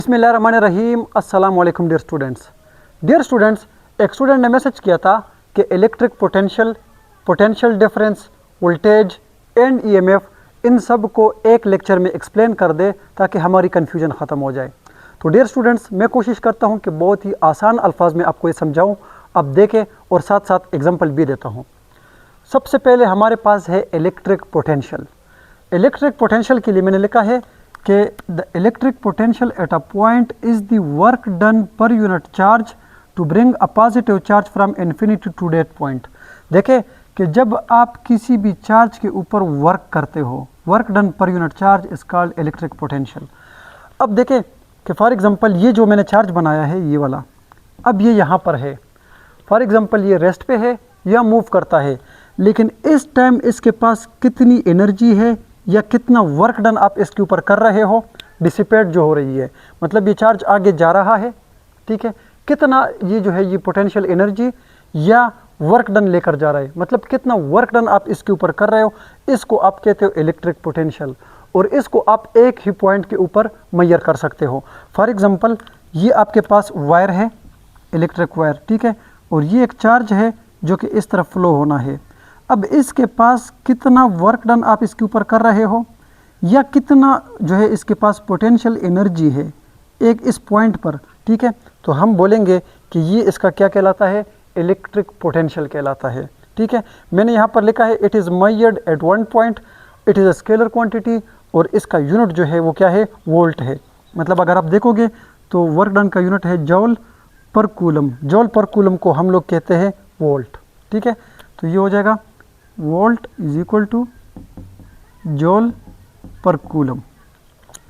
बिस्मिल्लाहिर्रहमानिर्रहीम। अस्सलाम वालेकुम डियर स्टूडेंट्स, एक स्टूडेंट ने मैसेज किया था कि electric potential difference, voltage and EMF in सब को एक लेक्चर में एक्सप्लेन कर दे ताकि हमारी कन्फ्यूजन ख़त्म हो जाए। तो डियर स्टूडेंट्स, मैं कोशिश करता हूँ कि बहुत ही आसान अल्फाज में आपको ये समझाऊँ, आप देखें और साथ साथ एग्जाम्पल भी देता हूँ। सबसे पहले हमारे पास है इलेक्ट्रिक पोटेंशियल। इलेक्ट्रिक पोटेंशियल के लिए मैंने लिखा है कि the electric potential at a point is the work done per unit charge to bring a positive charge from infinity to that point. देखें कि जब आप किसी भी चार्ज के ऊपर वर्क करते हो, work done per unit charge is called electric potential. अब देखें कि फॉर एग्जांपल ये जो मैंने चार्ज बनाया है ये वाला, अब ये यहाँ पर है, फॉर एग्जांपल ये रेस्ट पे है या मूव करता है, लेकिन इस टाइम इसके पास कितनी एनर्जी है या कितना वर्क डन आप इसके ऊपर कर रहे हो, डिसिपेट जो हो रही है, मतलब ये चार्ज आगे जा रहा है, ठीक है, कितना ये जो है ये पोटेंशियल एनर्जी या वर्क डन लेकर जा रहा है, मतलब कितना वर्क डन आप इसके ऊपर कर रहे हो, इसको आप कहते हो इलेक्ट्रिक पोटेंशियल। और इसको आप एक ही पॉइंट के ऊपर मेजर कर सकते हो। फॉर एग्जांपल ये आपके पास वायर है, इलेक्ट्रिक वायर, ठीक है, और ये एक चार्ज है जो कि इस तरफ फ्लो होना है। अब इसके पास कितना वर्क डन आप इसके ऊपर कर रहे हो या कितना जो है इसके पास पोटेंशियल एनर्जी है एक इस पॉइंट पर, ठीक है, तो हम बोलेंगे कि ये इसका क्या कहलाता है, इलेक्ट्रिक पोटेंशियल कहलाता है। ठीक है, मैंने यहाँ पर लिखा है it is measured eight one point, it is a scalar quantity, और इसका यूनिट जो है वो क्या है, वोल्ट है। मतलब अगर आप देखोगे तो वर्क डन का यूनिट है जॉल पर कूलम, जॉल पर कूलम को हम लोग कहते हैं वोल्ट। ठीक है, तो ये हो जाएगा volt is equal to joule per coulomb.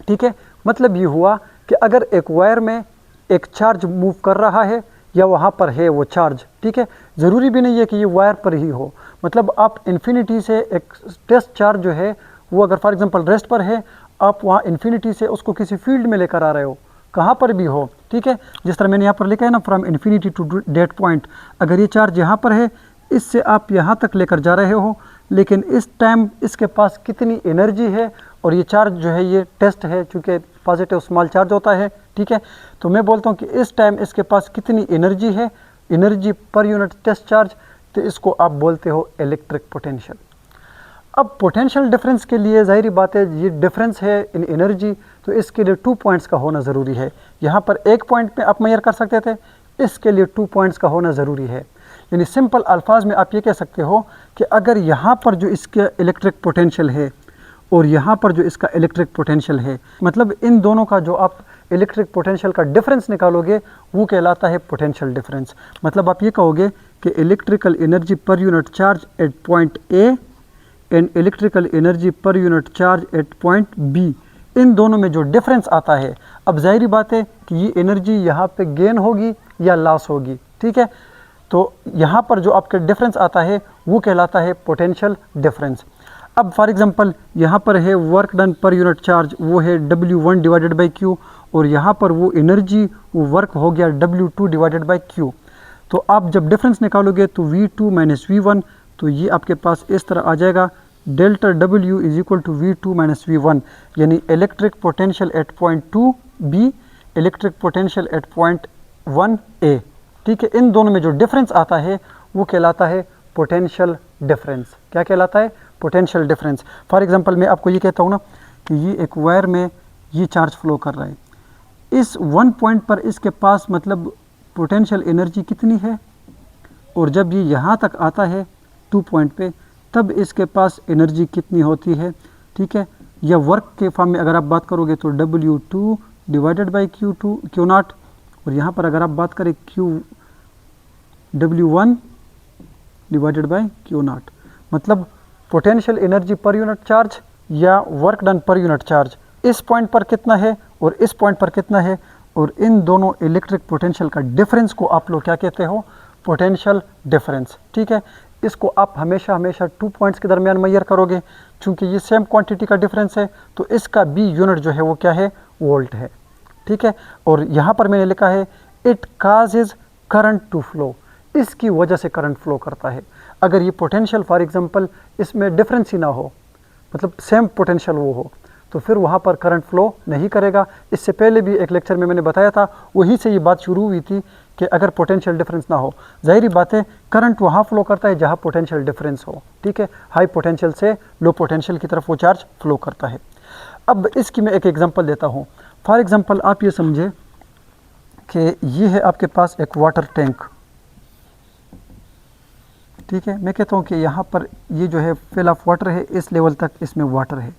ठीक है, मतलब ये हुआ कि अगर एक वायर में एक चार्ज मूव कर रहा है या वहाँ पर है वो चार्ज, ठीक है, ज़रूरी भी नहीं है कि ये वायर पर ही हो, मतलब आप इन्फिनिटी से एक टेस्ट चार्ज जो है वो अगर फॉर एग्जांपल रेस्ट पर है, आप वहाँ इन्फिनिटी से उसको किसी फील्ड में लेकर आ रहे हो, कहाँ पर भी हो, ठीक है, जिस तरह मैंने यहाँ पर लिखा है ना, from infinity to that point, अगर ये चार्ज यहाँ पर है, इससे आप यहाँ तक लेकर जा रहे हो, लेकिन इस टाइम इसके पास कितनी एनर्जी है, और ये चार्ज जो है ये टेस्ट है, चूँकि पॉजिटिव स्मॉल चार्ज होता है, ठीक है, तो मैं बोलता हूँ कि इस टाइम इसके पास कितनी एनर्जी है, energy per unit test charge, तो इसको आप बोलते हो इलेक्ट्रिक पोटेंशियल। अब पोटेंशियल डिफरेंस के लिए जाहिर बात है ये डिफरेंस है इन एनर्जी, तो इसके लिए 2 पॉइंट्स का होना ज़रूरी है। यहाँ पर एक पॉइंट पे आप मेजर कर सकते थे, इसके लिए 2 पॉइंट्स का होना ज़रूरी है। यानी सिंपल अल्फाज में आप ये कह सकते हो कि अगर यहाँ पर जो इसका इलेक्ट्रिक पोटेंशियल है और यहाँ पर जो इसका इलेक्ट्रिक पोटेंशियल है, मतलब इन दोनों का जो आप इलेक्ट्रिक पोटेंशियल का डिफरेंस निकालोगे वो कहलाता है पोटेंशियल डिफरेंस। मतलब आप ये कहोगे कि electrical energy per unit charge at point A and electrical energy per unit charge at point B, इन दोनों में जो डिफरेंस आता है, अब जाहिर बात है कि ये एनर्जी यहाँ पे गेन होगी या लॉस होगी। ठीक है, तो यहाँ पर जो आपके डिफरेंस आता है वो कहलाता है पोटेंशियल डिफरेंस। अब फॉर एग्जांपल यहाँ पर है work done per unit charge, वो है W1 डिवाइडेड बाई Q, और यहाँ पर वो एनर्जी वो वर्क हो गया W2 डिवाइडेड बाई Q। तो आप जब डिफरेंस निकालोगे तो V2 माइनस V1, तो ये आपके पास इस तरह आ जाएगा, delta W is equal to V2 minus V1, यानी electric potential at point 2 B, electric potential at point 1 A। ठीक है, इन दोनों में जो डिफरेंस आता है वो कहलाता है पोटेंशियल डिफरेंस। क्या कहलाता है, पोटेंशियल डिफरेंस। फॉर एग्जांपल मैं आपको ये कहता हूँ ना कि ये एक वायर में ये चार्ज फ्लो कर रहा है, इस 1 पॉइंट पर इसके पास मतलब पोटेंशियल एनर्जी कितनी है, और जब ये यहाँ तक आता है 2 पॉइंट पे, तब इसके पास एनर्जी कितनी होती है। ठीक है, या वर्क के फॉर्म में अगर आप बात करोगे तो W2 डिवाइडेड बाई Q0, और यहाँ पर अगर आप बात करें W1 डिवाइडेड बाई Q0, मतलब potential energy per unit charge या work done per unit charge इस पॉइंट पर कितना है और इस पॉइंट पर कितना है, और इन दोनों इलेक्ट्रिक पोटेंशियल का डिफरेंस को आप लोग क्या कहते हो, पोटेंशियल डिफरेंस। ठीक है, इसको आप हमेशा 2 पॉइंट्स के दरमियान मेजर करोगे, चूँकि ये सेम क्वांटिटी का डिफरेंस है, तो इसका बी यूनिट जो है वो क्या है, वोल्ट है। ठीक है, और यहाँ पर मैंने लिखा है it causes current to flow, इसकी वजह से करंट फ्लो करता है। अगर ये पोटेंशियल फॉर एग्जांपल इसमें डिफरेंस ही ना हो, मतलब सेम पोटेंशियल वो हो, तो फिर वहाँ पर करंट फ्लो नहीं करेगा। इससे पहले भी एक लेक्चर में मैंने बताया था, वहीं से ये बात शुरू हुई थी कि अगर पोटेंशियल डिफरेंस ना हो, ज़ाहिरी बात है करंट वहाँ फ्लो करता है जहाँ पोटेंशियल डिफरेंस हो, ठीक है। हाई पोटेंशियल से लो पोटेंशियल की तरफ वो चार्ज फ्लो करता है। अब इसकी मैं एक एग्जांपल देता हूँ। फॉर एग्जांपल आप ये समझे कि ये है आपके पास एक वाटर टैंक, ठीक है। मैं कहता हूँ कि यहाँ पर ये जो है फिल ऑफ वाटर है, इस लेवल तक इसमें वाटर है।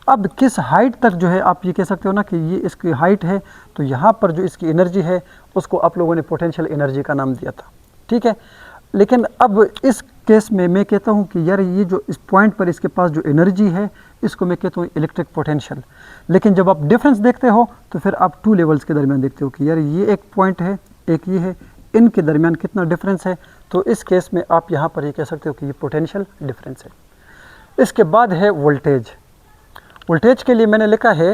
अब किस हाइट तक जो है आप ये कह सकते हो ना कि ये इसकी हाइट है, तो यहाँ पर जो इसकी एनर्जी है उसको आप लोगों ने पोटेंशियल एनर्जी का नाम दिया था, ठीक है। लेकिन अब इस केस में मैं कहता हूँ कि यार ये जो इस पॉइंट पर इसके पास जो एनर्जी है इसको मैं कहता हूँ इलेक्ट्रिक पोटेंशियल। लेकिन जब आप डिफरेंस देखते हो तो फिर आप टू लेवल्स के दरमियान देखते हो कि यार ये एक पॉइंट है, एक ये है, इनके दरमियान कितना डिफरेंस है। तो इस केस में आप यहाँ पर ये कह सकते हो कि ये पोटेंशियल डिफरेंस है। इसके बाद है वोल्टेज। वोल्टेज के लिए मैंने लिखा है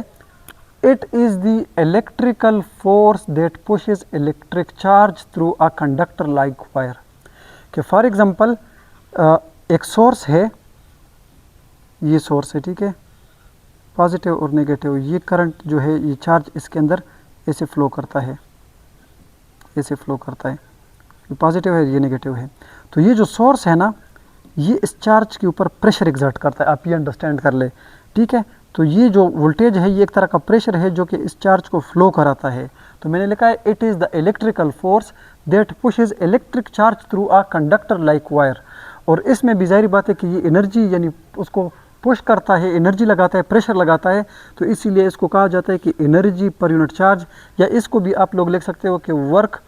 it is the electrical force that pushes electric charge through a conductor like wire. कि फॉर एग्जांपल एक सोर्स है, ये सोर्स है, ठीक है, पॉजिटिव और नेगेटिव, ये करंट जो है ये चार्ज इसके अंदर ऐसे फ्लो करता है, ऐसे फ्लो करता है, ये पॉजिटिव है ये नेगेटिव है। तो ये जो सोर्स है ना ये इस चार्ज के ऊपर प्रेशर एग्जर्ट करता है, आप ये अंडरस्टैंड कर ले, ठीक है। तो ये जो वोल्टेज है ये एक तरह का प्रेशर है जो कि इस चार्ज को फ्लो कराता है। तो मैंने लिखा है it is the electrical force that pushes electric charge through a conductor like wire. और इसमें भी ज़ाहिर बात है कि ये एनर्जी यानी उसको पुश करता है, एनर्जी लगाता है, प्रेशर लगाता है, तो इसीलिए इसको कहा जाता है कि एनर्जी पर यूनिट चार्ज, या इसको भी आप लोग लिख सकते हो कि वर्क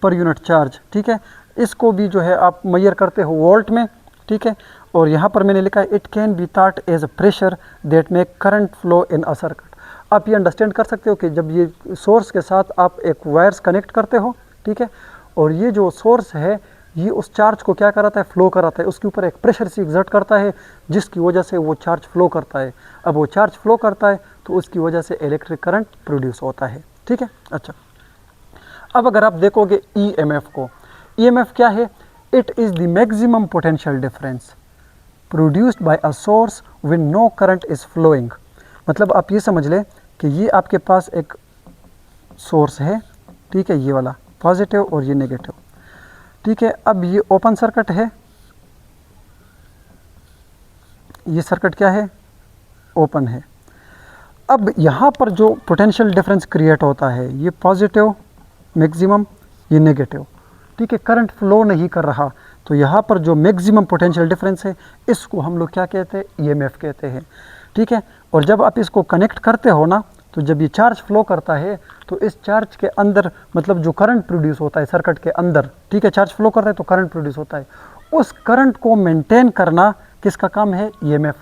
पर यूनिट चार्ज, ठीक है। इसको भी जो है आप मेजर करते हो वोल्ट में, ठीक है। और यहाँ पर मैंने लिखा है it can be thought as a pressure that make current flow in a circuit. आप ये अंडरस्टैंड कर सकते हो कि जब ये सोर्स के साथ आप एक वायर्स कनेक्ट करते हो, ठीक है, और ये जो सोर्स है ये उस चार्ज को क्या कराता है, फ्लो कराता है, उसके ऊपर एक प्रेशर से एग्जर्ट करता है जिसकी वजह से वो चार्ज फ्लो करता है। अब वो चार्ज फ्लो करता है तो उसकी वजह से इलेक्ट्रिक करंट प्रोड्यूस होता है, ठीक है। अच्छा, अब अगर आप देखोगे ईएमएफ को, ईएमएफ क्या है, it is the maximum potential difference produced by a source when no current is flowing. मतलब आप ये समझ लें कि ये आपके पास एक सोर्स है, ठीक है, ये वाला पॉजिटिव और ये नेगेटिव, ठीक है। अब ये ओपन सर्किट है, ये सर्किट क्या है, ओपन है। अब यहाँ पर जो पोटेंशियल डिफरेंस क्रिएट होता है ये पॉजिटिव मैक्सिमम, ये नेगेटिव, ठीक है, करंट फ्लो नहीं कर रहा, तो यहाँ पर जो मैक्सिमम पोटेंशियल डिफरेंस है इसको हम लोग क्या कहते हैं, ईएमएफ कहते हैं, ठीक है। और जब आप इसको कनेक्ट करते हो ना, तो जब ये चार्ज फ्लो करता है तो इस चार्ज के अंदर मतलब जो करंट प्रोड्यूस होता है सर्किट के अंदर, ठीक है, चार्ज फ्लो करता है तो करंट प्रोड्यूस होता है, उस करंट को मेंटेन करना किसका काम है, ईएमएफ,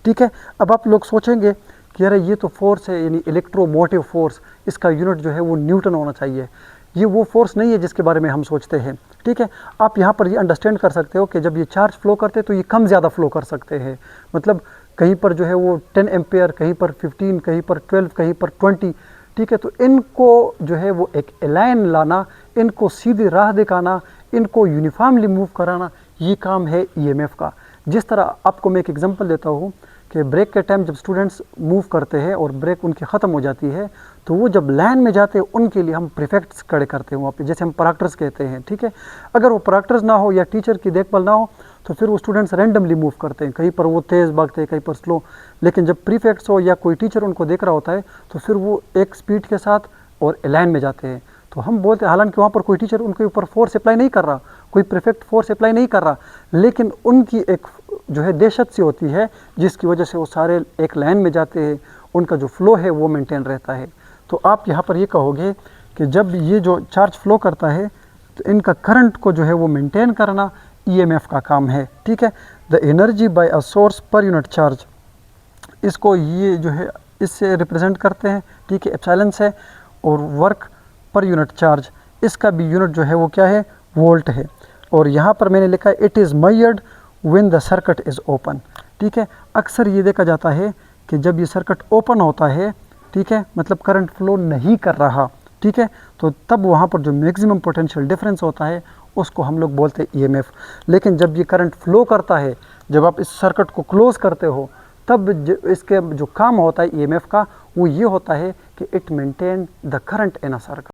ठीक है। अब आप लोग सोचेंगे कि अरे ये तो फोर्स है यानी इलेक्ट्रोमोटिव फोर्स, इसका यूनिट जो है वो न्यूटन होना चाहिए। ये वो फोर्स नहीं है जिसके बारे में हम सोचते हैं, ठीक है। आप यहाँ पर ये अंडरस्टैंड कर सकते हो कि जब ये चार्ज फ्लो करते हैं तो ये कम ज़्यादा फ्लो कर सकते हैं, मतलब कहीं पर जो है वो 10 एम्पेयर, कहीं पर 15, कहीं पर 12, कहीं पर 20, ठीक है। तो इनको जो है वो एक अलाइन लाना, इनको सीधी राह दिखाना, इनको यूनिफॉर्मली मूव कराना, ये काम है ईएमएफ का। जिस तरह आपको मैं एक एग्जांपल देता हूँ कि ब्रेक के टाइम जब स्टूडेंट्स मूव करते हैं और ब्रेक उनकी ख़त्म हो जाती है तो वो जब लाइन में जाते हैं उनके लिए हम प्रीफेक्ट्स खड़े करते हैं वहाँ पे, जैसे हम प्रॉक्टर्स कहते हैं, ठीक है। अगर वो प्रॉक्टर्स ना हो या टीचर की देखभाल ना हो तो फिर वो स्टूडेंट्स रैंडमली मूव करते हैं, कहीं पर वो तेज़ भागते हैं, कहीं पर स्लो। लेकिन जब प्रीफेक्ट्स हो या कोई टीचर उनको देख रहा होता है तो फिर वो एक स्पीड के साथ और लाइन में जाते हैं। तो हम बोलते हैं, हालांकि वहाँ पर कोई टीचर उनके ऊपर फोर्स अप्लाई नहीं कर रहा, कोई प्रीफेक्ट फोर्स अप्लाई नहीं कर रहा, लेकिन उनकी एक जो है दहशत सी होती है जिसकी वजह से वो सारे एक लाइन में जाते हैं, उनका जो फ्लो है वो मेंटेन रहता है। तो आप यहाँ पर ये कहोगे कि जब ये जो चार्ज फ्लो करता है तो इनका करंट को जो है वो मेंटेन करना ईएमएफ का काम है, ठीक है। The energy by a source पर यूनिट चार्ज, इसको ये जो है इससे रिप्रेजेंट करते हैं, ठीक है, एप्सिलॉन है। और वर्क पर यूनिट चार्ज, इसका भी यूनिट जो है वो क्या है, वोल्ट है। और यहाँ पर मैंने लिखा है it is measured when the circuit is open, ठीक है। अक्सर ये देखा जाता है कि जब ये सर्किट ओपन होता है, ठीक है, मतलब करंट फ्लो नहीं कर रहा, ठीक है, तो तब वहाँ पर जो मैक्सिमम पोटेंशियल डिफरेंस होता है उसको हम लोग बोलते हैं ईएमएफ। लेकिन जब ये करंट फ्लो करता है, जब आप इस सर्किट को क्लोज़ करते हो तब इसके जो काम होता है ईएमएफ का वो ये होता है कि it maintain the current in a circuit.